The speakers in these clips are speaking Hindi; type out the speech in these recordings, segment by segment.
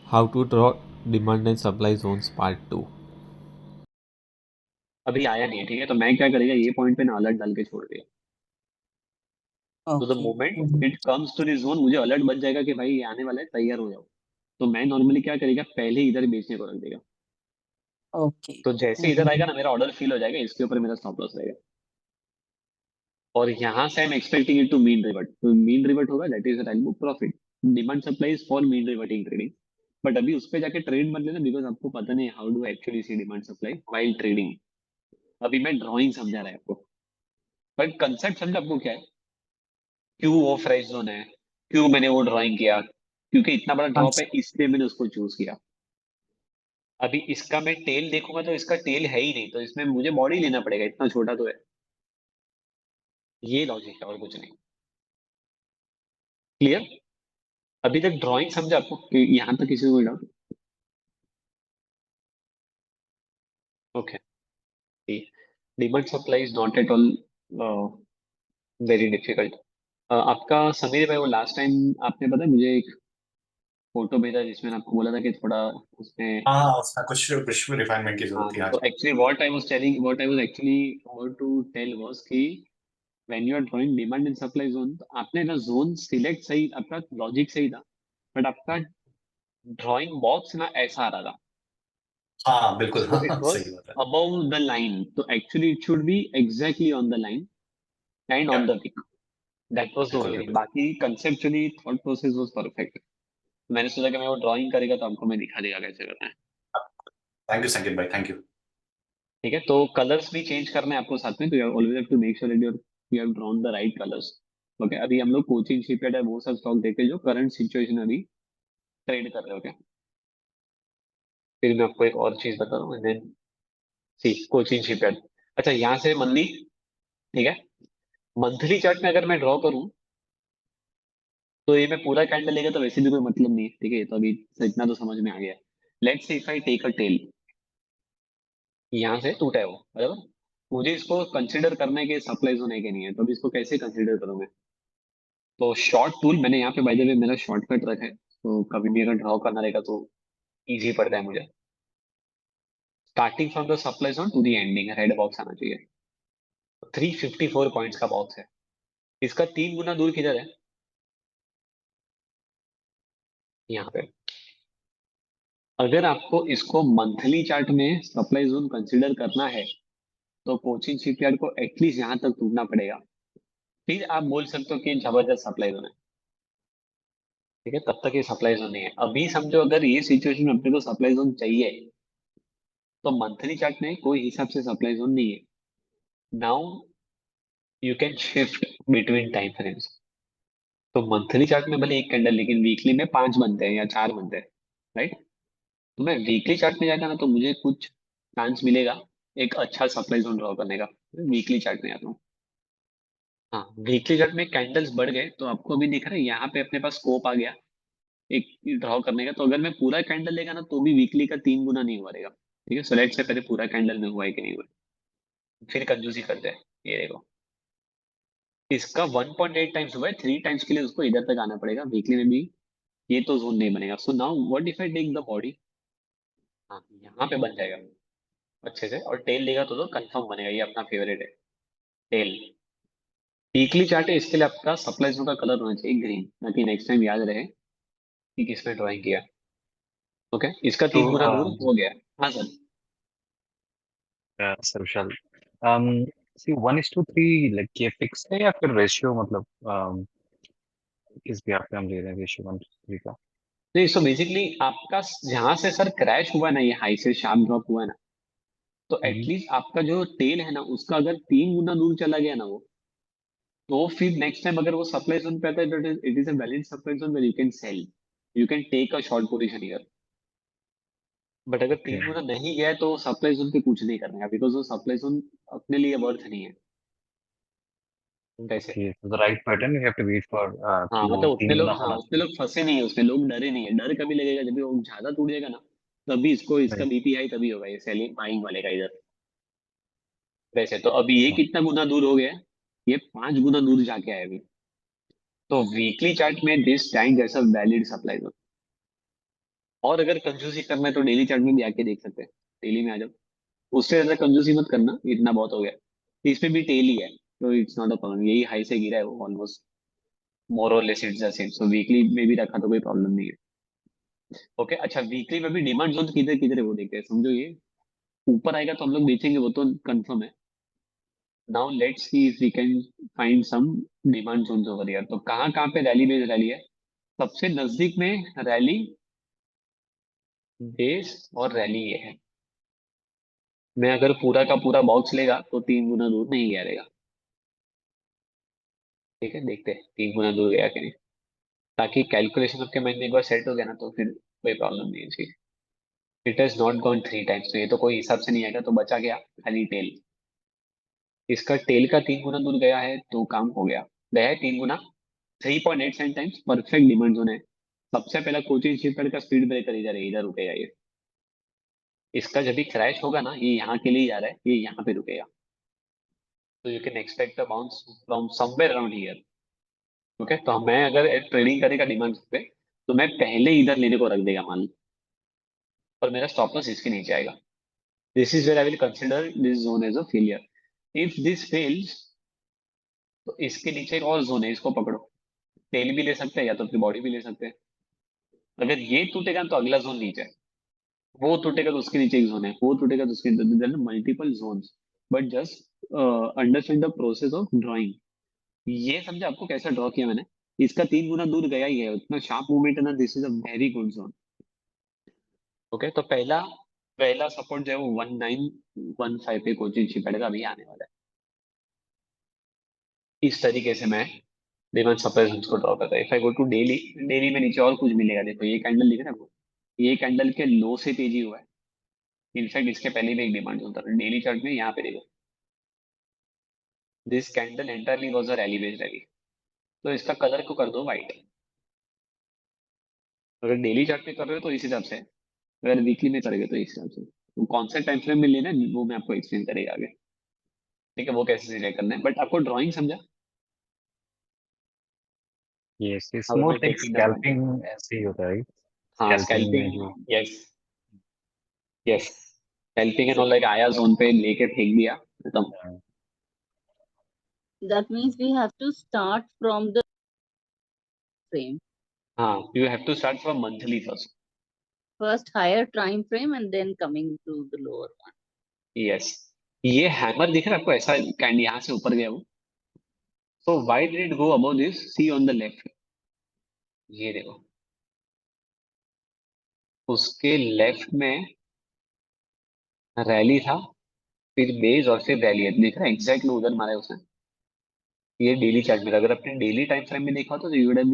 How to draw demand and supply zones part 2. अभी आया नहीं है, ठीक है। तो मैं क्या करेगा, ये पॉइंट पे ना अलर्ट डाल के छोड़ दिया। तो the okay. Moment it comes to this zone मुझे अलर्ट बच जाएगा कि भाई ये आने वाला है, तैयार हो जाओ। तो मैं नॉर्मली क्या करेगा, पहले ही इधर बेचने को रख देगा। ओके। तो जैसे इधर आएगा ना, मेरा ऑर्डर फिल हो जाएगा, इसके ऊपर मेरा स्टॉप लॉस रहेगा। और यहाँ से I am expecting it to mean revert. तो मीन रिवर्ट होगा, that is I book profit. Demand supply is for mean reverting trading. But अभी उस पे जाके ट्रेड मत लेना, बिकॉज आपको पता नहीं how do actually see demand supply while trading. अभी मैं ड्रॉइंग समझा रहा है आपको, बट कंसेप्ट समझ आपको क्या है, क्यों वो फ्रेश जोन है, क्यों मैंने वो ड्राइंग किया, क्योंकि इतना बड़ा हाँ ड्रॉप है, सर। इसलिए मैंने उसको चूज किया। अभी इसका मैं टेल देखूंगा तो इसका टेल है ही नहीं, तो इसमें मुझे बॉडी लेना पड़ेगा, इतना छोटा तो है। ये लॉजिक है और कुछ नहीं। क्लियर? अभी तक ड्राइंग समझा आपको कि यहाँ तक किसी को doubt? Okay. Demand supply is not at all very difficult. आपका समीर भाई, वो लास्ट टाइम आपने पता है मुझे एक फोटो भेजा जिसमें आपको बोला था कि थोड़ा उसमें। हाँ, उसमें कुछ कुछ रिफाइनमेंट की जरूरत हाँ, थी तो आज। Actually what I was actually want to tell was कि when you are drawing demand and supply zone, तो आपने ना जोन सिलेक्ट सही, आपका लॉजिक सही था, बट आपका ड्राइंग बॉक्स ना ऐसा आ रहा था। हाँ बिल्कुल, सो इट हाँ वाज सही बात है। अबव द लाइन, तो actually it should be exactly on the line and या on the wick. That was the बिल्कुल ओनली थिंग, बिल्कुल। बाकी conceptually thought process was perfect. मैंने सोचा कि मैं वो ड्राइंग करेगा तो आपको मैं दिखा देगा कैसे करना है। थैंक यू संकेत भाई, थैंक यू। ठीक है, तो कलर्स भी चेंज करने हैं आपको साथ में, तो you always have to make sure that you have drawn the right colours. Okay, अभी हम लोग कोचिंग शिपयार्ड है वो सब स्टॉक देखे जो करंट सिचुएशन अभी ट्रेड कर रहे हो। ओके, फिर मैं आपको एक और चीज बता रहा हूँ, देन सी कोचिंग शिपयार्ड। अच्छा, यहाँ से मंथली, ठीक है। मंथली चार्ट में अगर मैं ड्रॉ करूँ तो ये मैं पूरा कैंडल लेगा तो वैसे भी कोई मतलब नहीं है, ठीक है। तो अभी इतना तो समझ में आ गया। Let's see if I take a tail, यहाँ से टूटा है वो, बराबर। मुझे इसको कंसिडर करना है कि सप्लाई जोन है कि नहीं है, तो अभी इसको कैसे कंसिडर करूँ मैं? तो शॉर्ट टूल मैंने यहाँ पे, बाय द वे मेरा शॉर्टकट रखा है, तो कभी भी अगर ड्रॉ करना रहेगा तो इजी पड़ता है मुझे। Starting from the supply zone to the ending red box आना चाहिए। 354 पॉइंट्स का बॉक्स है। इसका 3 गुना दूर किधर है? यहाँ पे। अगर आपको इसको मंथली चार्ट में सप्लाई जोन कंसिडर करना है तो कोचिंग शिपयार्ड को एटलीस्ट यहाँ तक टूटना पड़ेगा, फिर आप बोल सकते हो कि जबरदस्त सप्लाई जोन है। ठीक है, तब तक ये सप्लाई जोन नहीं है। अभी समझो अगर ये सिचुएशन में अपने को सप्लाई जोन चाहिए, तो मंथली चार्ट में कोई हिसाब से सप्लाई जोन नहीं है। Now you can shift between time frames. तो मंथली चार्ट में भले एक कैंडल, लेकिन वीकली में 5 बनते हैं या 4 बनते हैं, राइट। तो मैं वीकली चार्ट में जाता ना तो मुझे कुछ चांस मिलेगा एक अच्छा सप्लाई जोन ड्रॉ करने का। वीकली चार्ट में आता हूँ। हाँ, वीकली चार्ट में कैंडल्स बढ़ गए तो आपको अभी दिख रहा है यहाँ पे अपने पास स्कोप आ गया एक ड्रॉ करने का। तो अगर मैं पूरा कैंडल लेगा ना तो भी वीकली का 3 गुना नहीं हुआ रहेगा। ठीक है, सो लेट्स से पहले पूरा कैंडल में हुआ है कि नहीं हुआ है, फिर कंजूसी करते हैं। ये देखो, इसका 1.8 टाइम्स हुआ है, 3 टाइम्स के लिए उसको इधर तक आना पड़ेगा वीकली में भी। ये तो जोन नहीं बनेगा। So now what if I take the body? हाँ, यहाँ पे बन जाएगा अच्छे से। और टेल लेगा तो कंफर्म बनेगा, ये अपना फेवरेट है टेल। वीकली चार्ट है, इसके लिए आपका सप्लाई जोन का कलर होना चाहिए ग्रीन, ताकि नेक्स्ट टाइम याद रहे कि किसने ड्राइंग किया। ओके, इसका तो 3 गुना दूर हो गया। हाँ सर। सर विशाल, सी 1:3 लाइक ये फिक्स है या फिर रेशियो, मतलब किस भी आप पे हम ले रहे हैं रेशियो 1:3 का? नहीं, सो बेसिकली आपका जहां से सर क्रैश हुआ ना, ये हाई से शार्प ड्रॉप हुआ ना, तो हम्म। एटलीस्ट आपका जो टेल है ना उसका अगर 3 गुना दूर चला गया ना वो, तो फिर नेक्स्ट टाइम अगर वो सप्लाई जोन पे आता है तो it is a valid supply zone where you can sell, you can take a short position here. But अगर ओके। 3 गुना नहीं गया है तो सप्लाई जोन पे कुछ नहीं करने का, बिकॉज वो सप्लाई जोन अपने लिए वर्थ नहीं है वैसे। ओके, तो the right pattern you have to wait for हाँ कि वो मतलब उतने 3 गुना लोग, हाँ होना उतने चाहिए। लोग फंसे नहीं है उसमें, लोग डरे नहीं है। डर कभी लगेगा जब भी वो ज्यादा टूट जाएगा ना, तभी इसको, इसका राइट। बीपी हाई तभी होगा, ये सेलिंग बाइंग वाले का इधर। वैसे तो अभी ये अच्छा। कितना गुना दूर हो गया है? ये 5 गुना दूर जाके आया अभी। तो वीकली चार्ट में दिस स्टैंड जैसा वैलिड सप्लाई जोन। और अगर कंजूसी करना है तो डेली चार्ट में भी आके देख सकते हैं, डेली में आ जाओ। उससे ज्यादा कंजूसी मत करना, इतना बहुत हो गया। इसमें भी टेल ही है, तो इट्स नॉट अ प्रॉब्लम, यही हाई से गिरा है वो ऑलमोस्ट, मोर और less it's the same, so weekly में भी रखा तो कोई प्रॉब्लम नहीं है। ओके, अच्छा वीकली में भी डिमांड जोन किधर किधर है वो देखते हैं, समझो ये ऊपर आएगा तो हम लोग बेचेंगे, वो तो कंफर्म है। Now let's see if we can find some demand zones over here. तो कहाँ कहाँ पे रैली बेस रैली है? सबसे नजदीक में रैली बेस और रैली ये है। मैं अगर पूरा का पूरा बॉक्स लेगा तो 3 गुना दूर नहीं गिरेगा। ठीक है, देखते हैं 3 गुना दूर गया कि नहीं, ताकि कैलकुलेशन आपके माइंड में एक बार सेट हो गया ना तो फिर कोई प्रॉब्लम नहीं है इसकी। It has not gone 3 times, तो ये तो कोई हिसाब से नहीं आएगा, तो बचा गया खाली टेल। इसका टेल का 3 गुना दूर गया है तो काम हो गया। गया है 3 गुना, 3.87 टाइम्स, परफेक्ट डिमांड जोन है। सबसे पहला कोचिंग शिफ्ट का स्पीड ब्रेकर इधर है, इधर रुकेगा ये। इसका जब भी क्रैश होगा ना, ये यहाँ के लिए जा रहा है, ये यहाँ पे रुकेगा, तो you can expect a bounce from somewhere around here. Okay, तो मैं अगर ट्रेडिंग करेगा डिमांड पे, तो मैं पहले इधर लेने को रख देगा मान लो, और मेरा स्टॉप लॉस इसके नीचे आएगा। This is where I will consider this zone as a failure. If this fails, तो इसके नीचे एक और जोन है, इसको पकड़ो। टेल भी ले सकते हैं या तो फिर बॉडी भी ले सकते हैं। अगर ये टूटेगा तो अगला जोन नीचे है, वो टूटेगा तो उसके नीचे एक जोन है, वो टूटेगा तो उसके नीचे multiple zones. But just understand the process of drawing. ये समझे आपको कैसा ड्रॉ किया मैंने? इसका 3 गुना दूर गया ही है, उतना शार्प मूवमेंट है ना, this is a very good zone. Okay, तो पहला पहला सपोर्ट जो है वो 1915 पे कोचिंग शिप का अभी आने वाला है। इस तरीके से मैं डिमांड सप्लाई जोन्स को ड्रॉ करता है। If I go to daily, daily में नीचे और कुछ मिलेगा, देखो ये कैंडल दिख रहा है आपको, ये कैंडल के लो से तेजी हुआ है। इनफैक्ट इसके पहले भी एक डिमांड जोन था डेली चार्ट में, यहाँ पे देखो, this candle entirely was a rally based rally. तो इसका कलर को कर दो व्हाइट। अगर डेली चार्ट पे कर रहे हो तो इस हिसाब से, अगर वीकली में करोगे तो इस हिसाब से। तो कौन सा टाइम फ्रेम में लेना है वो मैं आपको एक्सप्लेन करेगा आगे। ठीक है, वो कैसे सिलेक्ट करना है, बट आपको ड्राइंग समझा? Yes, it's how am more I like taking the point? Scalping ऐसे ही होता है, हाँ, स्कैल्पिंग में जो scalping, yes yes, scalping and all, like आया जोन पे लेके फेंक दिया, खत्म। That means we have to start from the frame. हाँ, you have to start from monthly first. First higher time frame and then coming to the lower one. Yes, ये हैमर दिख रहा है आपको, ऐसा कैंड यहाँ से ऊपर गया वो। So why did it go above this, see on the left, ये देखो उसके लेफ्ट में रैली था, फिर बेस और फिर रैली है, दिख रहा है एग्जैक्टली उधर मारा है उसने। ये डेली चार्ट में, अगर अपने डेली टाइम फ्रेम में देखा होता तो you would have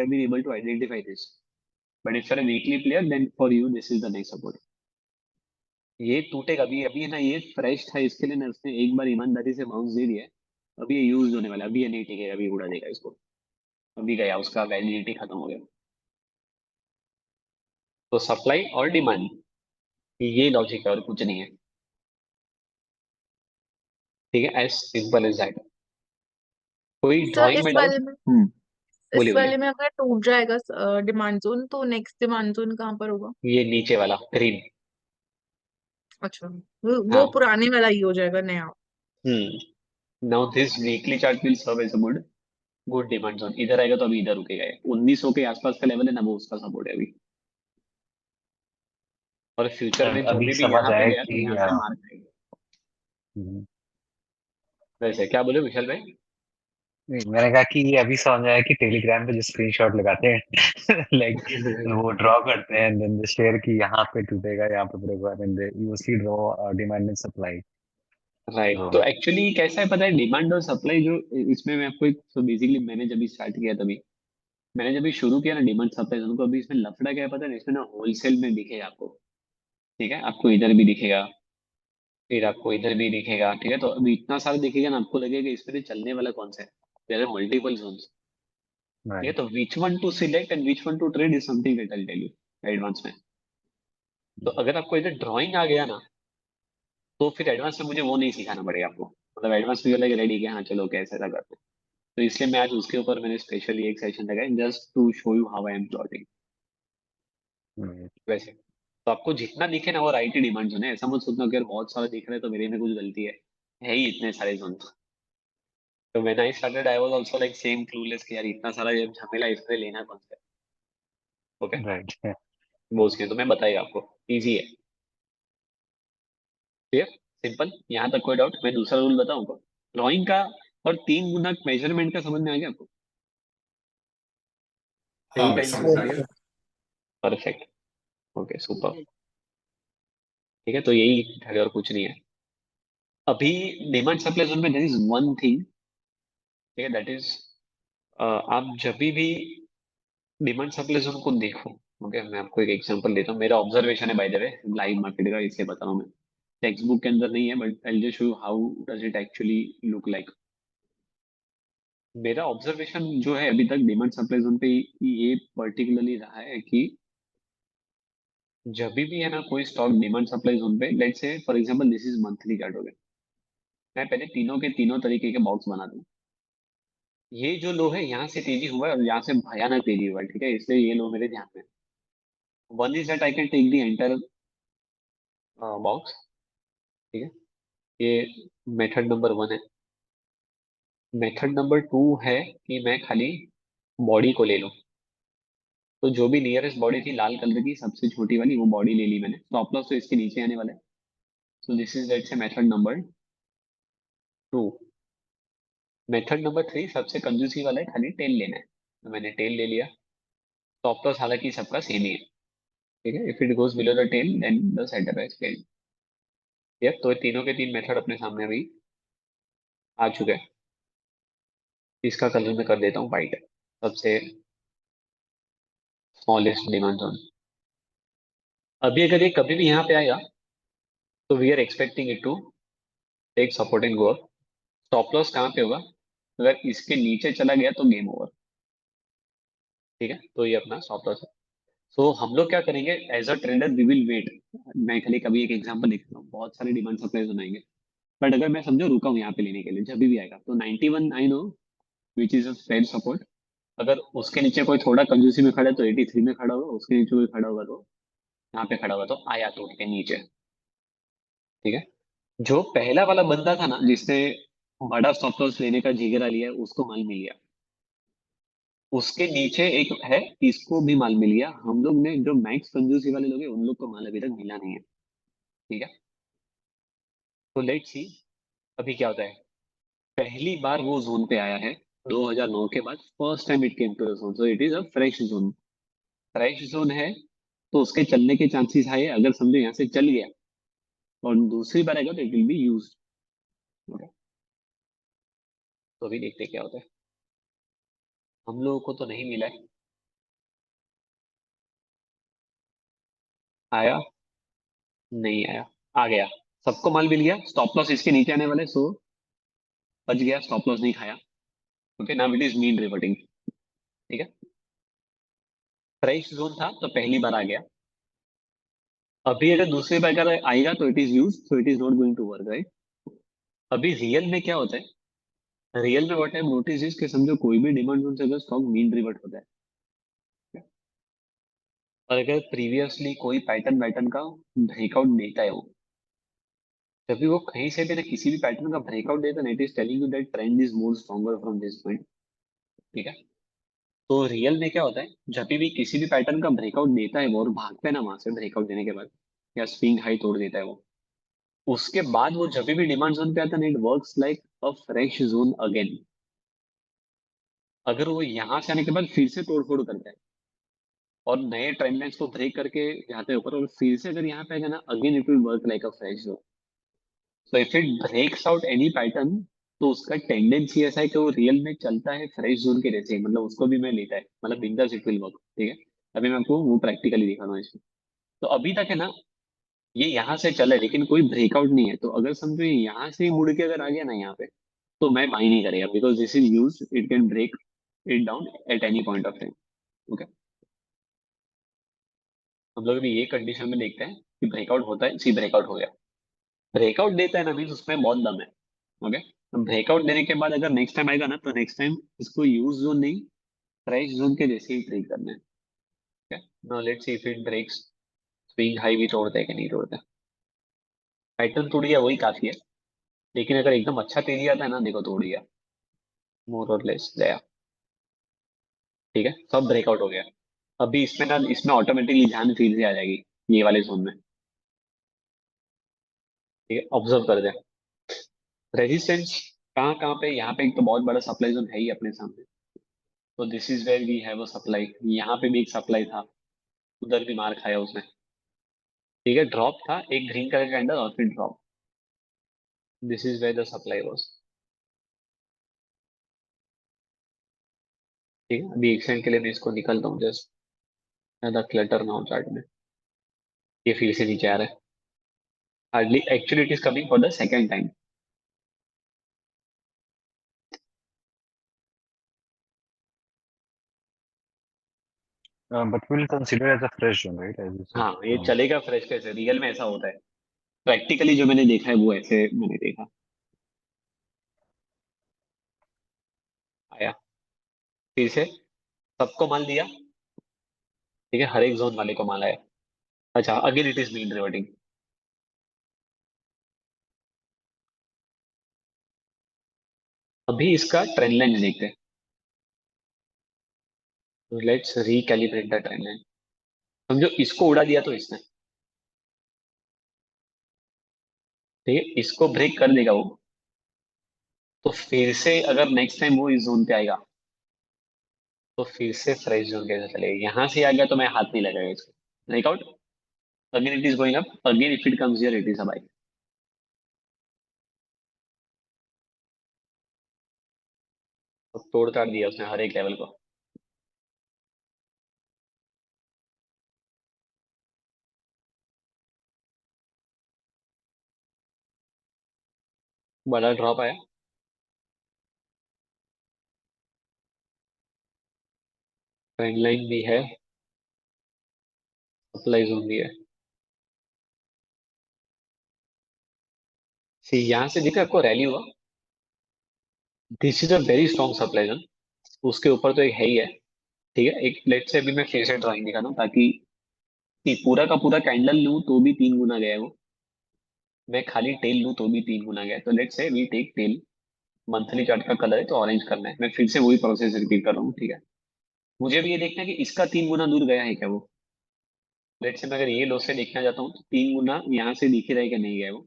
been able to identify this. But if you are a weekly player then for you this is the next support. ये टूटेगा अभी, अभी है ना, ये फ्रेश था, इसके लिए ना उसने एक बार ईमानदारी से बाउंस दे दिया है। अभी ये यूज होने वाला है, अभी ये नहीं टिकेगा, अभी उड़ा देगा इसको। अभी गया, उसका वैलिडिटी खत्म हो गया। तो सप्लाई और डिमांड, ये लॉजिक है और कुछ नहीं है। ठीक है, एज सिंपल एज दैट। कोई सर ड्राइंग इस में डाउट? वाले में बोलिए इस बोलिए। वाले में अगर टूट जाएगा डिमांड जोन तो नेक्स्ट डिमांड जोन कहाँ पर होगा? ये नीचे वाला ग्रीन। अच्छा, वो हाँ, पुराने वाला ही हो जाएगा नया। Now this weekly chart will serve as a good good demand zone. इधर आएगा तो अभी इधर रुकेगा, 1900 के आसपास का लेवल है ना, वो उसका सपोर्ट है अभी। और फ्यूचर में जो अभी भी समझ यहाँ पे आया गया तो कि यहाँ से मार खाएगा। वैसे क्या बोले विशाल भाई? नहीं, मैंने कहा कि ये अभी समझ आया कि टेलीग्राम पे जो स्क्रीनशॉट लगाते हैं लाइक वो ड्रॉ करते हैं देन दे शेयर कि यहाँ पे टूटेगा, यहाँ पे break and they usually draw demand and supply right, तो जोन। एक्चुअली कैसा है पता है, डिमांड और सप्लाई जो इसमें मैं आपको एक, तो बेसिकली मैंने जब स्टार्ट किया तभी, मैंने जब शुरू किया ना डिमांड सप्लाई जोन को, अभी इसमें लफड़ा क्या है पता है, इसमें ना होलसेल में दिखेगा आपको। ठीक है, आपको इधर भी दिखेगा, फिर आपको इधर भी दिखेगा। ठीक है, तो अभी इतना सारा दिखेगा ना, आपको लगेगा इसमें से चलने वाला कौन सा है। There are multiple zones. ठीक है, राइट, तो which one to select and which one to trade is something that I tell you advance में। तो अगर आपको इधर ड्राइंग आ गया ना, तो फिर एडवांस में मुझे वो नहीं सिखाना पड़ेगा आपको, मतलब एडवांस में लगे रेडी कि हाँ चलो कैसे ऐसा करते हैं। तो इसलिए मैं आज उसके ऊपर मैंने स्पेशली एक सेशन लगाया, just to show you how I am plotting. वैसे तो आपको जितना दिखे ना वो राइट ही डिमांड जोन है। ऐसा मत सोचना कि यार बहुत सारा दिख रहा है तो मेरे में कुछ गलती है ही इतने सारे जोन। तो when I started I was also like same clueless कि यार इतना सारा ये झमेला इसमें लेना कौन सा है। ओके, राइट वो उसके तो मैं बताइए आपको, इजी है, क्लियर, सिंपल, यहाँ तक कोई डाउट। मैं दूसरा रूल बताऊं आपको ड्राइंग का, और 3 गुना मेजरमेंट का समझ में आ गया आपको? हाँ 3 भाई टाइम्स समझ में आ क्लियर, गया। Perfect, okay super. ठीक है, तो यही है और कुछ नहीं है। अभी डिमांड सप्लाई जोन में देयर इज वन थिंग, ठीक है, दैट इज आप जब भी डिमांड सप्लाई जोन को देखो, ओके, मैं आपको एक एग्जांपल देता हूँ, मेरा ऑब्जर्वेशन है bye the way, live market का, इसलिए बता रहा हूँ मैं। टेक्स्ट बुक के अंदर नहीं है but I just show how does it actually look like. मेरा ऑब्जर्वेशन जो है अभी तक डिमांड सप्लाई जोन पे ये पर्टिकुलरली रहा है कि जब भी है ना कोई स्टॉक डिमांड सप्लाई जोन पे, let's say for example this is monthly chart हो गया, मैं पहले तीनों के तीनों तरीके के बॉक्स बना दूं। ये जो लो है यहाँ से तेजी हुआ है और यहाँ से भयानक तेजी हुआ है, ठीक है, इसलिए ये लो मेरे ध्यान में। One is that I can take the enter box, ठीक है, ये मेथड नंबर 1 है। मेथड नंबर 2 है कि मैं खाली बॉडी को ले लूं, तो जो भी नियरेस्ट बॉडी थी लाल कलर की सबसे छोटी वाली वो बॉडी ले ली मैंने, स्टॉप लॉस तो इसके नीचे आने वाला है। So this is that's method number 2। Method number 3 सबसे कंजूसी वाला है, खाली टेल लेना है, तो मैंने टेल ले लिया। स्टॉप लॉस हालांकि सबका सेम ही है, ठीक है, if it goes below the tail then the setup is failed. यार तो तीनों के तीन मेथड अपने सामने अभी आ चुके हैं। इसका कलर मैं कर देता हूँ व्हाइट, सबसे स्मॉलेस्ट डिमांड जोन। अभी अगर ये कभी भी यहाँ पे आएगा तो we are expecting it to take support and go up. Stop loss कहाँ पे होगा? अगर इसके नीचे चला गया तो गेम ओवर, ठीक है, तो ये अपना स्टॉप लॉस है। सो हम लोग क्या करेंगे as a trader, we will wait. मैं खाली कभी एक एग्जांपल लिख रहा हूँ, बहुत सारे डिमांड सप्लाई बनाएंगे, बट अगर मैं समझो रुका हूँ यहाँ पे लेने के लिए, जब भी आएगा तो 91 I know which is a fair support. अगर उसके नीचे कोई थोड़ा कंजूसी में खड़ा है तो 83 में खड़ा होगा, उसके नीचे कोई खड़ा होगा तो यहाँ पे खड़ा होगा, तो आया तो के नीचे, ठीक है। जो पहला वाला बंदा था ना जिसने बड़ा स्टॉप लॉस लेने का जिगरा लिया, उसको माल मिल गया। उसके नीचे एक है, इसको भी माल मिल गया। हम लोग ने जो मैक्स कंजूसी वाले लोग हैं उन लोग को माल अभी तक मिला नहीं है, ठीक है। तो लेट्स सी अभी क्या होता है। पहली बार वो जोन पे आया है 2009 के बाद, first time it came to the zone, so it is a fresh zone. Fresh zone है तो उसके चलने के चांसेस हाई है। अगर समझो यहाँ से चल गया और दूसरी बार आएगा तो इट विल बी यूज। तो अभी देखते हैं क्या होता है। हम लोगों को तो नहीं मिला है, आया नहीं आया, आ गया, सबको माल मिल गया। स्टॉप लॉस इसके नीचे आने वाले, सो बच गया, स्टॉप लॉस नहीं खाया। Okay, now it is mean reverting, ठीक है। फ्रेश जोन था तो पहली बार आ गया। अभी अगर दूसरी बार अगर आएगा तो it is used, so it is not going to work, right. अभी रियल में क्या होता है, रियल में व्हाट आई नोटिस इज कि समझो कोई भी डिमांड जोन से अगर स्टॉक मीन रिवर्ट होता है, और अगर प्रीवियसली कोई पैटर्न पैटर्न का ब्रेकआउट देता है वो, जब भी वो कहीं से भी ना किसी भी पैटर्न का ब्रेकआउट देता है, it is telling you that trend is more stronger from this point, ठीक है। तो रियल में क्या होता है, जब भी किसी भी पैटर्न का ब्रेकआउट देता है वो और भागता है ना वहां से ब्रेकआउट देने के बाद, या स्विंग हाई तोड़ देता है वो, उसके बाद वो जब भी डिमांड जोन पे आता है ना, it works like a fresh zone again. अगर वो यहाँ से आने के बाद फिर से तोड़ फोड़ करता है और नए ट्रेंड लाइंस को ब्रेक करके जाते हैं ऊपर, और फिर से अगर यहाँ पे आएगा ना, again it will work like a fresh zone. So if it breaks out any pattern, तो उसका टेंडेंसी ऐसा है कि वो रियल में चलता है फ्रेश जोन के जैसे ही, मतलब उसको भी मैं लेता है, मतलब बिंदास इट विल वर्क, ठीक है। अभी मैं आपको वो प्रैक्टिकली दिखा रहा हूँ इसमें। तो अभी तक है ना ये यहाँ से चला है लेकिन कोई ब्रेकआउट नहीं है, तो अगर समझो ये यहाँ से ही मुड़ के अगर आ गया ना यहाँ पे, तो मैं बाई नहीं करेगा, because this is used, it can break it down at any point of time, okay. हम लोग भी ये कंडीशन में देखते हैं कि ब्रेकआउट होता है, सी ब्रेकआउट हो गया, ब्रेकआउट देता है ना मीन उसमें बहुत दम है, ओके। ब्रेकआउट देने के बाद अगर नेक्स्ट टाइम आएगा ना, तो नेक्स्ट टाइम इसको यूज जोन नहीं फ्रेश जोन के जैसे ही ट्रीट करना है, now let's see if it breaks swing high भी तोड़ता है कि नहीं तोड़ता। पैटर्न टूट गया वही काफी है, लेकिन अगर एकदम अच्छा तेजी आता है ना, देखो तोड़ गया, मोर और लेस गया। ठीक है, सब ब्रेकआउट हो गया। अभी इसमें ना, इसमें ऑटोमेटिकली ध्यान फिर से आ जाएगी ये वाले जोन में। ठीक है, ऑब्जर्व कर दे रेजिस्टेंस कहाँ कहाँ पे। यहाँ पे एक तो बहुत बड़ा सप्लाई जोन है ही अपने सामने, तो this is where we have a supply. यहाँ पे भी एक सप्लाई था, उधर भी मार खाया उसने। ठीक है, ड्रॉप था एक ग्रीन कलर का कैंडल और फिर drop. This is where the supply was. ठीक है, अभी एक सेकंड के लिए मैं इसको निकलता हूँ, जस्ट ज्यादा क्लटर ना हो चार्ट में। ये फिर से नीचे आ रहा है, hardly actually it is coming for the second time. But we'll consider as a fresh zone, right? As you said. हाँ, ये चलेगा फ्रेश कैसे, रियल में ऐसा होता है। प्रैक्टिकली जो मैंने देखा है वो ऐसे मैंने देखा। आया फिर से, सबको माल दिया। ठीक है, हर एक जोन वाले को माल आया। अच्छा, again it is mean reverting. अभी इसका ट्रेंड लाइन देखते हैं, let's recalibrate the trend line. समझो इसको उड़ा दिया तो इसने, ठीक है, इसको ब्रेक कर देगा वो, तो फिर से अगर नेक्स्ट टाइम वो इस जोन पे आएगा तो फिर से फ्रेश जोन कैसे चलेगा। यहाँ से आ गया तो मैं हाथ नहीं लगाएगा इसको, breakout again it is going up, again if it comes here it is a buy. तो तोड़ ताड़ दिया उसने हर एक लेवल को। बड़ा ड्रॉप आया, ट्रेंड लाइन भी है, सप्लाई जोन भी है। सी यहाँ से देखा आपको रैली हुआ, this is a very strong supply zone. उसके ऊपर तो एक है ही है। ठीक है, एक लेट से अभी मैं फिर से ड्राइंग दिखाता हूँ, ताकि कि पूरा का पूरा कैंडल लूँ तो भी 3 गुना गया है वो, मैं खाली टेल लूँ तो भी 3 गुना गया है। तो let's say we take tail, monthly chart का कलर है तो ऑरेंज करना है। मैं फिर से वही प्रोसेस रिपीट कर रहा हूँ। ठीक है, मुझे भी ये देखना है कि इसका 3 गुना दूर गया है क्या वो। लेट से मैं अगर ये लो से देखना चाहता हूँ तो 3 गुना यहाँ से दिख ही रहा है कि नहीं गया वो।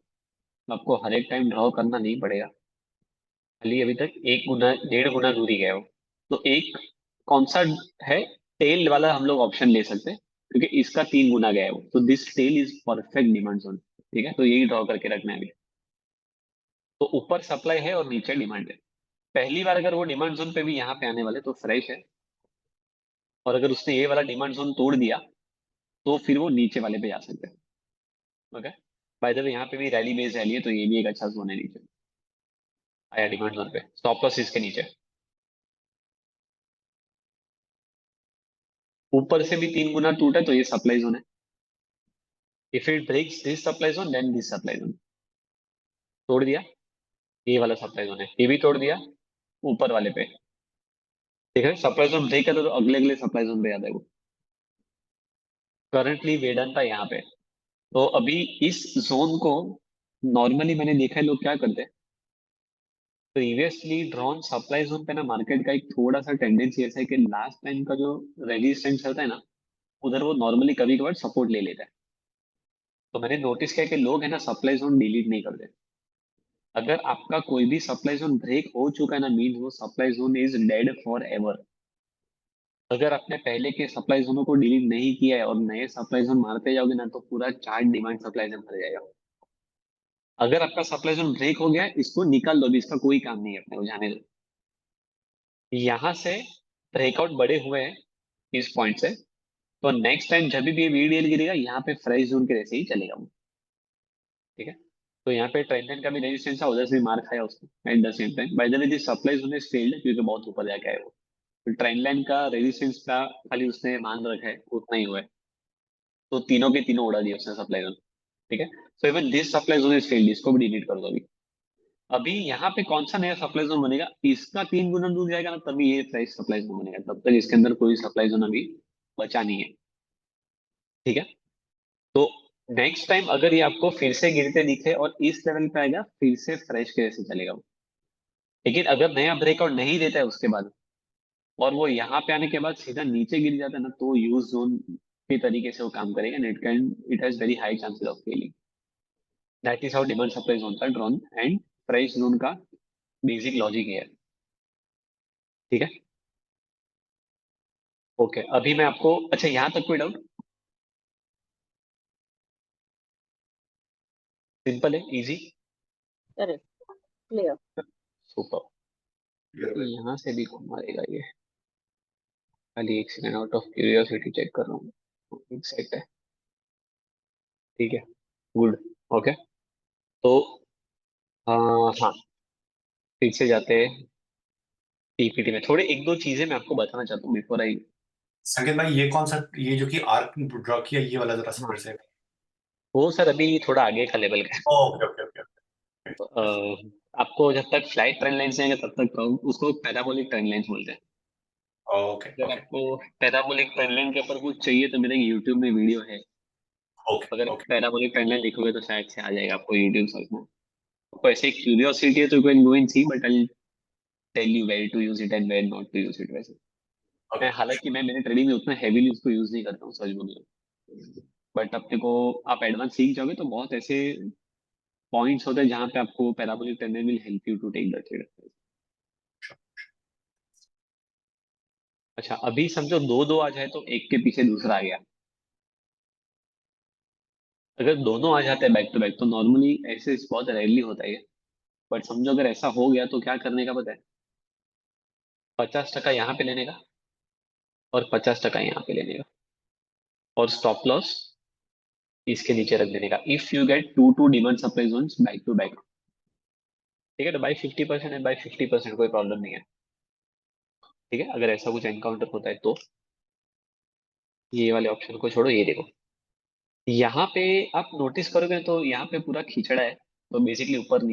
आपको हर एक टाइम ड्रॉ करना नहीं पड़ेगा, खाली अभी तक 1 गुना 1.5 गुना दूर ही गया वो। तो एक कौन सा है, टेल वाला हम लोग ऑप्शन ले सकते हैं, क्योंकि इसका 3 गुना गया है वो, तो this tail is perfect demand zone. ठीक है, तो यही ड्रॉ करके रखना है अभी। तो ऊपर सप्लाई है और नीचे डिमांड है। पहली बार अगर वो डिमांड जोन पे भी यहाँ पे आने वाले तो फ्रेश है, और अगर उसने ये वाला डिमांड जोन तोड़ दिया तो फिर वो नीचे वाले पे जा सकते हैं। ओके, बाय द वे यहाँ पे भी रैली बेस रैली है, तो ये भी एक अच्छा जोन है नीचे। आया डिमांड जोन पे, स्टॉप लॉस इसके नीचे। ऊपर से भी 3 गुना टूटा तो ये सप्लाई जोन है। If it breaks this supply zone then this supply zone. तोड़ दिया, ये वाला सप्लाई जोन है, ये भी तोड़ दिया ऊपर वाले पे। ठीक है, सप्लाई जोन ब्रेक करता तो अगले अगले सप्लाई जोन पे आता है वो। करंटली वेदांता यहाँ पे। तो अभी इस जोन को नॉर्मली मैंने देखा है लोग क्या करते हैं, प्रीवियसली ड्रॉन सप्लाई जोन पे ना, मार्केट का एक थोड़ा सा टेंडेंसी ऐसा है कि लास्ट टाइम का जो रेजिस्टेंस होता है ना, उधर वो नॉर्मली कभी कभार सपोर्ट ले लेता है। तो मैंने नोटिस किया कि लोग है ना सप्लाई जोन डिलीट नहीं करते। अगर आपका कोई भी सप्लाई जोन ब्रेक हो चुका है ना, मीन वो supply zone is dead for ever. अगर आपने पहले के सप्लाई जोनों को डिलीट नहीं किया है और नए सप्लाई जोन मारते जाओगे ना, तो पूरा चार्ट डिमांड सप्लाई जोन भर जाएगा। अगर आपका सप्लाई जोन ब्रेक हो गया है, इसको निकाल दो, अभी इसका कोई काम नहीं है, अपने को जाने दो। यहाँ से ब्रेकआउट बड़े हुए हैं इस पॉइंट से, तो नेक्स्ट टाइम जब भी ये वीडीएल गिरेगा यहाँ पे फ्रेश जोन के जैसे ही चलेगा वो। ठीक है, तो यहाँ पे ट्रेंड लाइन का भी रेजिस्टेंस था, उधर से भी मार खाया उसने at the same time. Bye the way this supply zone is failed, क्योंकि बहुत ऊपर जाके आया वो। तो ट्रेंड लाइन का रेजिस्टेंस का खाली उसने मान रखा है, उतना ही हुआ है। तो तीनों के तीनों उड़ा दिए उसने सप्लाई जोन। ठीक है, so even this supply zone is failed, इसको भी डिलीट कर दो अभी। अभी यहाँ पे कौन सा नया सप्लाई जोन बनेगा, इसका 3 गुना दूर जाएगा ना, तभी ये फ्रेश सप्लाई जोन बनेगा। तब तक इसके अंदर कोई सप्लाई जोन अभी बचा नहीं है। ठीक है, तो नेक्स्ट टाइम अगर ये आपको फिर से गिरते दिखे और इस लेवल पे आएगा, फिर से फ्रेश के जैसे चलेगा वो। लेकिन अगर नया ब्रेकआउट नहीं देता है उसके बाद, और वो यहाँ पे आने के बाद सीधा नीचे गिर जाता है ना, तो यूज जोन के तरीके से वो काम करेगा, and it has very high chances of Fehling. That is how demand supply zone का ड्रॉन एंड प्राइस जोन का बेसिक लॉजिक है। ठीक है, ओके, अभी मैं आपको, अच्छा यहाँ तक कोई डाउट? सिंपल है, इजी, Correct. Clear. सुपर। यहाँ से भी घुमाएगा ये, खाली एक second, out of curiosity check कर रहा हूँ, एक सेट है। ठीक है, गुड, ओके। तो हाँ, फिर से जाते हैं पीपीटी में। थोड़े एक दो चीजें मैं आपको बताना चाहता हूँ बिफोर आई। संकेत भाई ये कौन सा, ये जो कि आर्क ड्रॉ किया ये वाला जरा सा हाँ, फिर से। वो सर अभी थोड़ा आगे का लेवल का है। ओके ओके ओके तो, आपको जब तक फ्लाइट ट्रेंड लाइन से आएंगे तब तक तो उसको पैराबोलिक ट्रेंड लाइन बोलते हैं। ओके अगर ओके आपको पैराबोलिक ट्रेंड लाइन के ऊपर कुछ चाहिए तो मेरे यूट्यूब में वीडियो है। ओके अगर ओके पैराबोलिक ट्रेंड लाइन लिखोगे तो शायद से आ जाएगा आपको यूट्यूब सर्च में। आपको ऐसे क्यूरियोसिटी है तो you can go and see, but I tell you where to use it and where not to use it वैसे। मैं, हालांकि मैं मेरे ट्रेडिंग में उतना हैवीली उसको यूज नहीं करता हूँ सच बोलूं, बट अपने को आप एडवांस सीख जाओगे तो बहुत ऐसे पॉइंट्स होते हैं जहाँ पे आपको parabolic trend line will help you to take the trade. अच्छा, अभी समझो दो दो आ जाए तो एक के पीछे दूसरा आ गया। अगर दोनों आ जाते हैं बैक टू बैक तो नॉर्मली ऐसे बहुत रेयरली होता है, बट समझो अगर ऐसा हो गया तो क्या करने का पता है? 50% यहाँ पे लेने का और 50% यहाँ पे लेने का, और स्टॉप लॉस इसके नीचे रख देने का। If you get to two demand supply zones back to back, ठीक है, तो बाई 50% है, बाई 50% कोई प्रॉब्लम नहीं है। ठीक है, अगर ऐसा कुछ एनकाउंटर होता है तो ये वाले ऑप्शन को छोड़ो, ये देखो यहाँ पे आप नोटिस करोगे तो यहाँ पे पूरा खिचड़ा है। तो बेसिकली ऊपर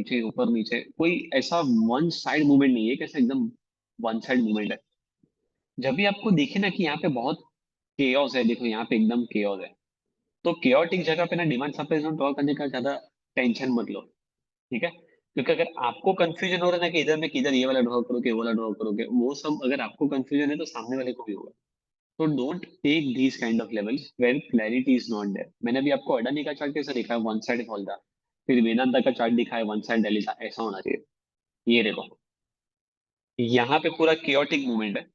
नीचे कोई ऐसा वन साइड मूवमेंट नहीं है, कैसे एकदम वन साइड मूवमेंट है। जब भी आपको दिखे ना कि यहाँ पे बहुत केओस है, देखो यहाँ पे एकदम केओस है, तो केओटिक जगह पे ना डिमांड सप्लाई जोन ड्रॉ करने का ज्यादा टेंशन मत लो। ठीक है, क्योंकि अगर आपको कंफ्यूजन हो रहा है ना कि इधर में किधर ये वाला ड्रॉ करोगे वो वाला ड्रॉ करोगे, वो सब अगर आपको कंफ्यूजन है तो सामने वाले को भी होगा। तो don't take these kind of levels where clarity is not there. मैंने भी आपको अडानी का चार्ट कैसा दिखाया, वन साइड फॉल था, फिर वेदांता का चार्ट दिखाया वन साइड रैली था, ऐसा होना चाहिए। ये देखो यहाँ पे पूरा केओटिक मूवमेंट है।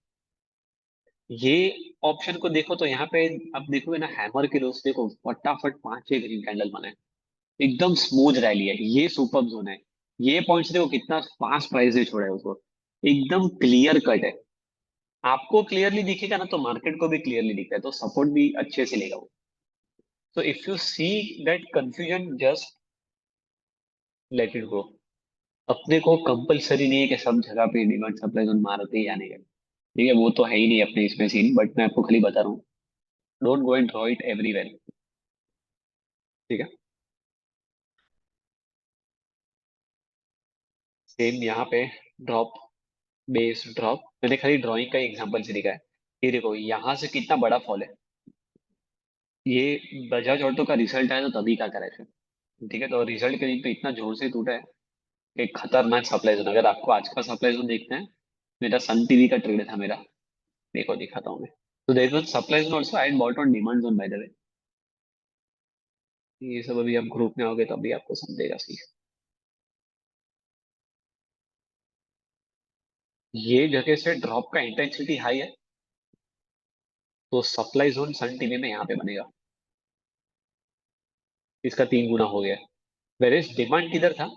ये ऑप्शन को देखो तो यहाँ पे आप देखोगे ना, हैमर के रोज देखो फटाफट 5-6 ग्रीन कैंडल बने, एकदम स्मूथ रैली है, ये सुपर जोन है। ये पॉइंट्स देखो कितना फास्ट प्राइस ने छोड़ा है उसको, एकदम क्लियर कट है। आपको क्लियरली दिखेगा ना तो मार्केट को भी क्लियरली दिखता है, तो सपोर्ट भी अच्छे से लेगा वो। So if you see that confusion, just let it go. अपने को कंपलसरी नहीं है कि सब जगह पे डिमांड सप्लाई जोन मारते ही जाने का। ठीक है, वो तो है ही नहीं अपने इसमें सीन, बट मैं आपको खाली बता रहा हूँ, don't go and draw it everywhere. ठीक है, सेम यहाँ पे ड्रॉप, बेस ड्रॉप, मैंने खाली ड्रॉइंग का एग्जांपल से दिखा है। ये देखो यहाँ से कितना बड़ा फॉल है, ये बजाज ऑटो का रिजल्ट आया तो तभी का करा है। ठीक है, तो रिजल्ट के दिन पे इतना जोर से टूटा है, एक खतरनाक सप्लाई जोन। अगर आपको आज का सप्लाई जोन देखना है, मेरा सन टीवी का ट्रेड था मेरा, देखो दिखाता हूँ मैं। तो there was supply zone also, I had bought on demand zone by the way. ये सब अभी आप ग्रुप में आओगे तब भी आपको समझेगा सही। ये जगह से ड्रॉप का इंटेंसिटी हाई है, तो सप्लाई जोन सन टीवी में यहाँ पे बनेगा, इसका 3 गुना हो गया। वेरेज डिमांड किधर था?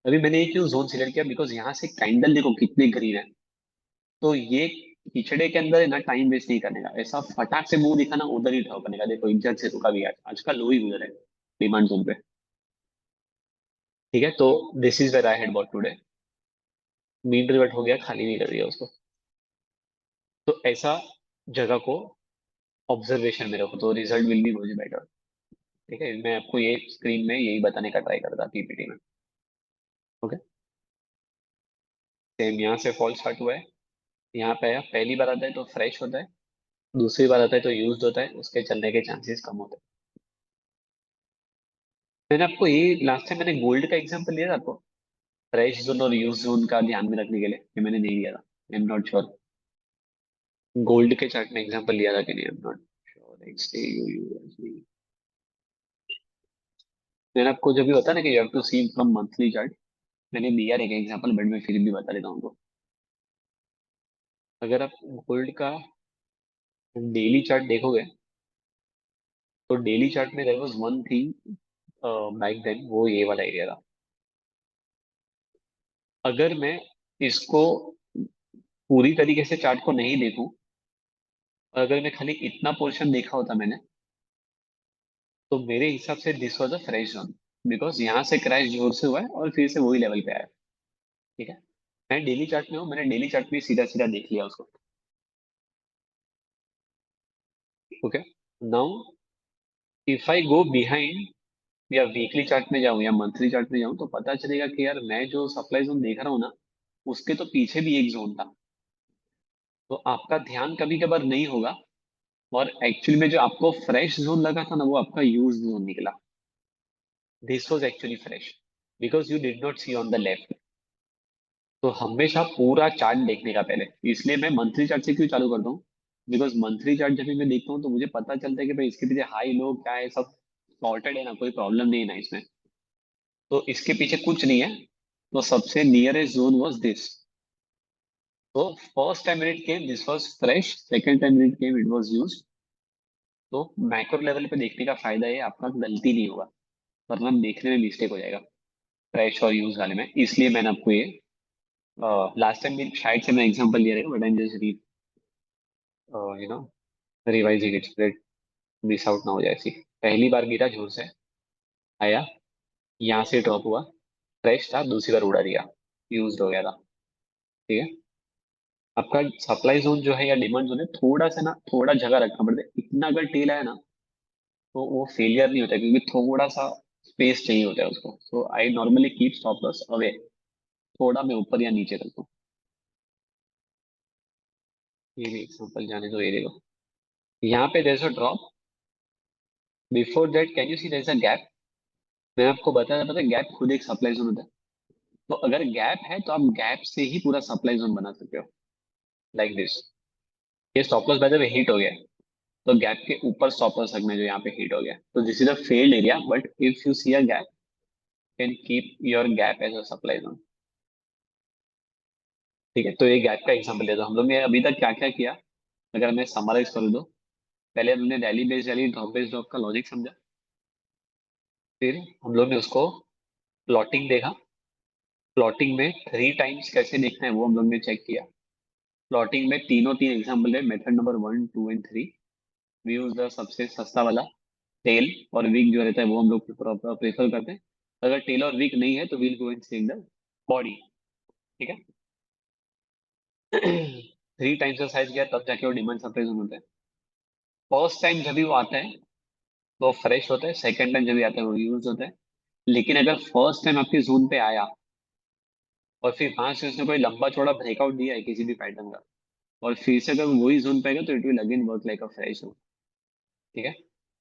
अभी मैंने ये क्यों जोन सिलेक्ट किया, बिकॉज यहाँ से कैंडल देखो कितने ग्रीन है, तो ये पिछड़े के अंदर है ना, टाइम वेस्ट नहीं करने का, ऐसा फटाक से मुंह दिखाना उधर ही ड्रॉ करने का। देखो इज्जत से रुका भी, आज का लो ही उधर है डिमांड जोन पे। ठीक है, तो this is where I had bought today, mean revert हो गया, खाली नहीं कर दिया उसको। तो ऐसा जगह को ऑब्जर्वेशन में रखो तो result will be much better. ठीक है, मैं आपको ये स्क्रीन में यही बताने का ट्राई करता पीपीटी में। ओके, सेम यहाँ से फॉल स्टार्ट हुआ है, यहाँ पे आया, पहली बार आता है तो फ्रेश होता है, दूसरी बार आता है तो यूज होता है, उसके चलने के चांसेस कम होते हैं। मैंने आपको ये लास्ट टाइम मैंने गोल्ड का एग्जांपल दिया था आपको, फ्रेश जोन और यूज जोन का ध्यान में रखने के लिए, ये मैंने नहीं दिया था। I am not sure gold के चार्ट में एग्जांपल लिया था कि नहीं, आई एम नॉट श्योर। मैंने आपको जो भी होता है ना कि you have to see from monthly chart, मैंने दिया रहेगा एग्जांपल, बट मैं फिर भी बता देता हूँ आपको। अगर आप गोल्ड का डेली चार्ट देखोगे तो डेली चार्ट में there was one thing back then, वो ये वाला एरिया था। अगर मैं इसको पूरी तरीके से चार्ट को नहीं देखूं, और अगर मैं खाली इतना पोर्शन देखा होता मैंने, तो मेरे हिसाब से this was a fresh zone, because यहाँ से क्रैश जोर से हुआ है और फिर से वही लेवल पे आया है। ठीक है, मैं डेली चार्ट में हूँ, मैंने डेली चार्ट में सीधा सीधा देख लिया उसको। Okay, now if I go behind, या वीकली चार्ट में जाऊं या मंथली चार्ट में जाऊं, तो पता चलेगा कि यार मैं जो सप्लाई जोन देख रहा हूँ ना, उसके तो पीछे भी एक जोन था। तो आपका ध्यान कभी कभार नहीं होगा, और एक्चुअली में जो आपको फ्रेश जोन लगा था ना, वो आपका यूज जोन निकला। This was actually fresh because you did not see on the left. तो हमेशा पूरा चार्ट देखने का पहले, इसलिए मैं मंथली चार्ट से क्यों चालू करता हूँ, बिकॉज मंथली चार्ट जब भी मैं देखता हूँ तो मुझे पता चलता है कि भाई इसके पीछे हाई लो क्या है, सब सॉर्टेड है ना, कोई प्रॉब्लम नहीं है ना इसमें, तो इसके पीछे कुछ नहीं है। तो सबसे नियरेस्ट जोन वाज दिस। तो first time it came this was fresh, second time it came it was used. तो मैक्रो लेवल पे देखने का फायदा है, आपका गलती नहीं होगा, वरना देखने में मिस्टेक हो जाएगा फ्रेश और यूज वाले में। इसलिए मैंने आपको ये लास्ट टाइम भी शायद से मैं एग्जांपल दिया रहेगा, but I am just read you know revising it, that miss out ना हो जाए। ऐसी पहली बार गिरा जोर से, आया, यहाँ से ड्रॉप हुआ, फ्रेश था, दूसरी बार उड़ा दिया, यूज हो गया था। ठीक है, आपका सप्लाई जोन जो है या डिमांड जोन है, थोड़ा सा ना, थोड़ा जगह रखना पड़ता है। इतना अगर टेल आया ना, तो वो फेलियर नहीं होता, क्योंकि थोड़ा सा स्पेस चाहिए होता है उसको। So I normally keep stop loss away, थोड़ा मैं ऊपर या नीचे करता हूँ। ये भी एग्जांपल जाने दो, ये देखो यहाँ पे there is a drop, before that can you see there is a gap. मैं आपको बताया, पता है गैप खुद एक सप्लाई जोन होता है। तो अगर गैप है तो आप गैप से ही पूरा सप्लाई जोन बना सकते हो, लाइक दिस। ये stop loss by the way hit हो गया है, तो गैप के ऊपर स्टॉप लॉस रखना है जो यहाँ पे हिट हो गया, तो this is a failed area, but if you see a gap can keep your gap as a supply zone. ठीक है, तो ये गैप का एग्जांपल ले दो। हम लोग ने अभी तक क्या क्या किया, अगर मैं समराइज कर दो, पहले हमने rally based rally, drop based drop का लॉजिक समझा, फिर हम लोग ने उसको प्लॉटिंग देखा, प्लॉटिंग में 3 टाइम्स कैसे देखना है वो हम लोग ने चेक किया। प्लॉटिंग में तीनों तीन एग्जांपल है, method number 1, 2 and 3। We use the सबसे सस्ता वाला, टेल और वीक जो रहता है वो हम लोग प्रेफर करते हैं। अगर टेल और वीक नहीं है तो we'll go and check the body. ठीक है, 3 टाइम्स का साइज गया, तब जाके वो डिमांड सप्लाई जोन होता है। फर्स्ट टाइम जब भी वो आता है तो फ्रेश होता है, सेकंड टाइम जब भी आता है वो यूज होता है। लेकिन अगर फर्स्ट टाइम आपके जोन पे आया और फिर वहां से उसने कोई लंबा चौड़ा ब्रेकआउट दिया है किसी भी पैटर्न का, और फिर से अगर वही जोन पे आएगा, तो it will again work like a fresh zone. ठीक है,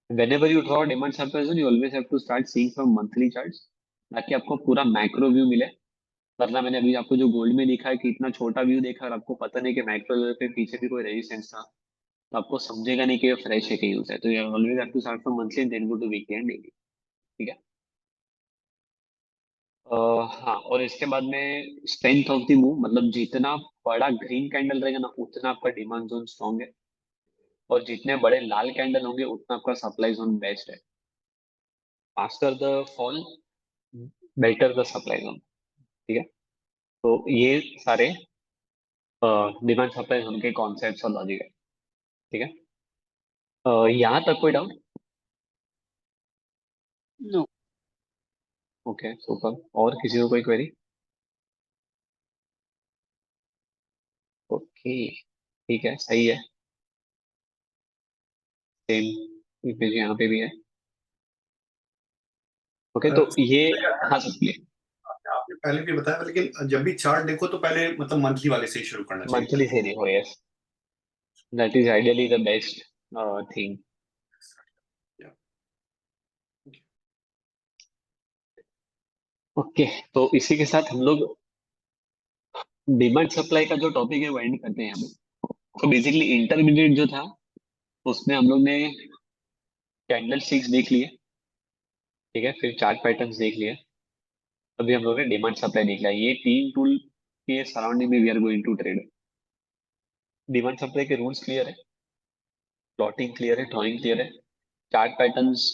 whenever you draw demand supply zone, you always have to start seeing from monthly charts, ताकि आपको पूरा मैक्रो व्यू मिले। वरना मैंने अभी आपको जो गोल्ड में दिखा है कि इतना छोटा व्यू देखा और आपको पता नहीं कि मैक्रो लेवल पे पीछे भी कोई रेजिस्टेंस था, तो आपको समझेगा नहीं कि ये फ्रेश है कि यूज है। तो you always have to start from monthly and then go to weekly and daily. ठीक है, हाँ, और इसके बाद में स्ट्रेंथ ऑफ द मूव, मतलब जितना बड़ा ग्रीन कैंडल रहेगा ना, उतना आपका डिमांड जोन स्ट्रॉन्ग है, और जितने बड़े लाल कैंडल होंगे उतना आपका सप्लाई जोन बेस्ट है। Faster the fall, better the supply zone. ठीक है, तो ये सारे डिमांड सप्लाई जोन के कॉन्सेप्ट्स और लॉजिक है। ठीक है, यहाँ तक कोई डाउट? No. Okay, super. और किसी को कोई क्वेरी? ओके, ठीक है, सही है। सेम इमेज यहाँ पे भी है। ओके, तो ये, हाँ सब क्लियर। आपने पहले भी बताया, लेकिन जब भी चार्ट देखो तो पहले मतलब मंथली वाले से ही शुरू करना चाहिए। मंथली से देखो, yes. That is ideally the best thing. Yeah. Okay, तो इसी के साथ हम लोग डिमांड सप्लाई का जो टॉपिक है वो एंड करते हैं यहाँ पे। तो बेसिकली इंटरमीडिएट जो था उसमें हम लोग ने कैंडल स्टिक्स देख लिए, ठीक है, फिर चार्ट पैटर्न्स देख लिए, अभी हम लोग ने डिमांड सप्लाई देख लिया। ये तीन टूल के सराउंडिंग में we are going to trade. Demand supply के रूल्स क्लियर है, प्लॉटिंग क्लियर है, ड्राइंग क्लियर है, चार्ट पैटर्न्स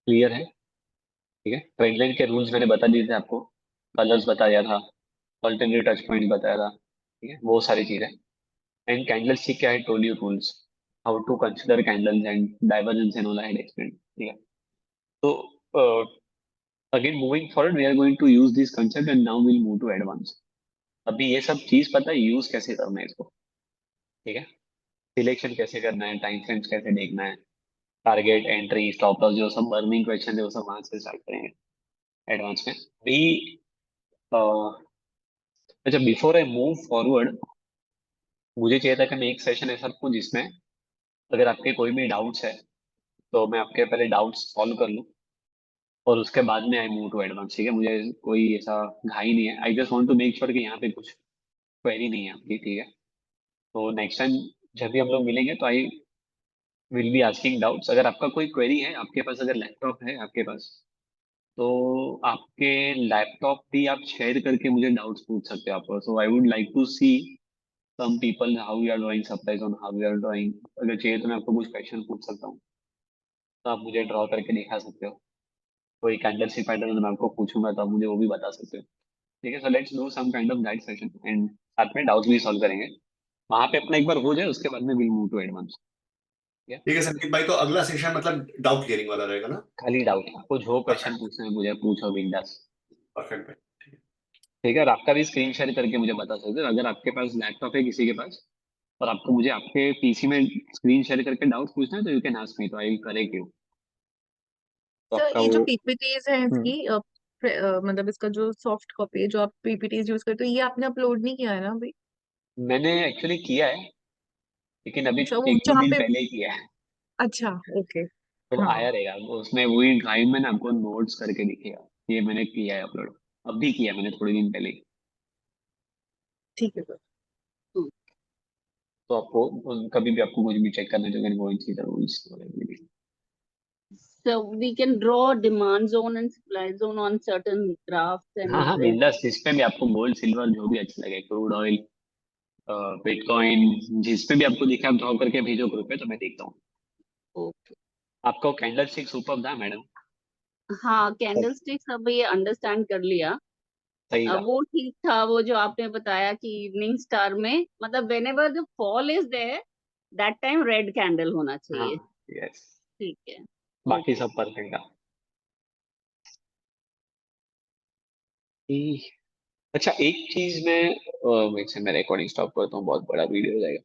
क्लियर है, ठीक है। ट्रेंड लाइन के रूल्स मैंने बता दिए थे आपको, कलर्स बताया था, अल्टरनेटिव टच पॉइंट बताया था, ठीक है, वो सारी चीजें। एंड कैंडल स्टिक क्या है, told you rules, how to consider candles and divergence and all I had explained, ठीक है। तो again moving forward we are going to use this concept and now will move to advance. अभी ये सब चीज पता है यूज कैसे करना है इसको, ठीक है। सिलेक्शन कैसे करना है, टाइम फ्रेम्स कैसे देखना है, टारगेट, एंट्री, स्टॉप लॉस, जो सब बर्निंग क्वेश्चन है वो सब वहां से स्टार्ट करेंगे एडवांस में भी। अच्छा, बिफोर आई मूव फॉरवर्ड मुझे चाहिए था कि मैं एक सेशन ऐसा रखूं जिसमें अगर आपके कोई भी डाउट्स है तो मैं आपके पहले डाउट्स सॉल्व कर लूं और उसके बाद में आई मूव टू एडवांस, ठीक है। मुझे कोई ऐसा घाई नहीं है, I just want to make sure कि यहाँ पे कुछ क्वेरी नहीं है आपकी, ठीक है। तो नेक्स्ट टाइम जब भी हम लोग मिलेंगे तो I will be asking doubts. अगर आपका कोई क्वेरी है आपके पास, अगर लैपटॉप है आपके पास, तो आपके लैपटॉप भी आप शेयर करके मुझे डाउट्स पूछ सकते हो आप। So I would like to see some people how you are drawing supplies on how you are drawing. अगर चाहिए तो मैं आपको कुछ क्वेश्चन पूछ सकता हूँ, तो आप मुझे ड्रॉ करके दिखा सकते हो। कोई कैंडल स्टिक पैटर्न मैं आपको पूछूंगा तो आप मुझे वो भी बता सकते हो, ठीक है। So let's do some kind of that session and साथ में डाउट्स भी सॉल्व करेंगे। वहां पे अपना एक बार हो जाए उसके बाद में विल मूव टू एडवांस। ठीक है संकेत भाई, तो अगला सेशन मतलब डाउट क्लियरिंग वाला रहेगा ना? खाली डाउट, आपको जो क्वेश्चन परफेक्ट, पूछना है मुझे पूछो बिंदास, परफेक्ट भाई। ठीक है। और आपका भी स्क्रीन शेयर करके मुझे बता सकते हो। अगर आपके पास लैपटॉप है किसी के पास और आपको मुझे आपके पीसी में स्क्रीन शेयर करके डाउट पूछना है तो यू कैन आस्क मी, तो आई विल करेक्ट यू। तो सर आपका ये जो वो पीपीटीज है हम्म, इसकी मतलब इसका जो सॉफ्ट कॉपी है जो आप पीपीटीज यूज करते हो ये आपने अपलोड नहीं किया है ना अभी? मैंने एक्चुअली किया है लेकिन अभी अच्छा वो एक दो जहाँ दिन पे, पहले ही किया है। अच्छा ओके। तो हाँ आया रहेगा वो, उसमें वही ड्राइव में ना आपको नोट्स करके दिखेगा, ये मैंने किया है अपलोड, अभी किया मैंने थोड़े दिन पहले ही। ठीक है सर। तो आपको कभी भी आपको कुछ भी चेक करना है तो can go in see the rules. So we can draw demand zone and supply zone on certain graphs हाँ and हाँ बिंदास, जिस पे भी आपको गोल्ड सिल्वर जो भी अच्छा लगे, क्रूड ऑयल, बिटकॉइन, जिस पे भी आपको दिखे आप ड्रॉ करके भेजो ग्रुप पे तो मैं देखता हूँ। okay. आपको कैंडल स्टिक सुपर था मैडम? हाँ कैंडल स्टिक्स अब ये अंडरस्टैंड कर लिया। सही अब था। वो ठीक था, वो जो आपने बताया कि इवनिंग स्टार में मतलब whenever the fall is there that time red candle होना हाँ चाहिए। यस, ठीक है। बाकी ओके। सब परफेक्ट था। अच्छा एक चीज मैं मैं रिकॉर्डिंग स्टॉप करता हूँ, बहुत बड़ा वीडियो हो जाएगा।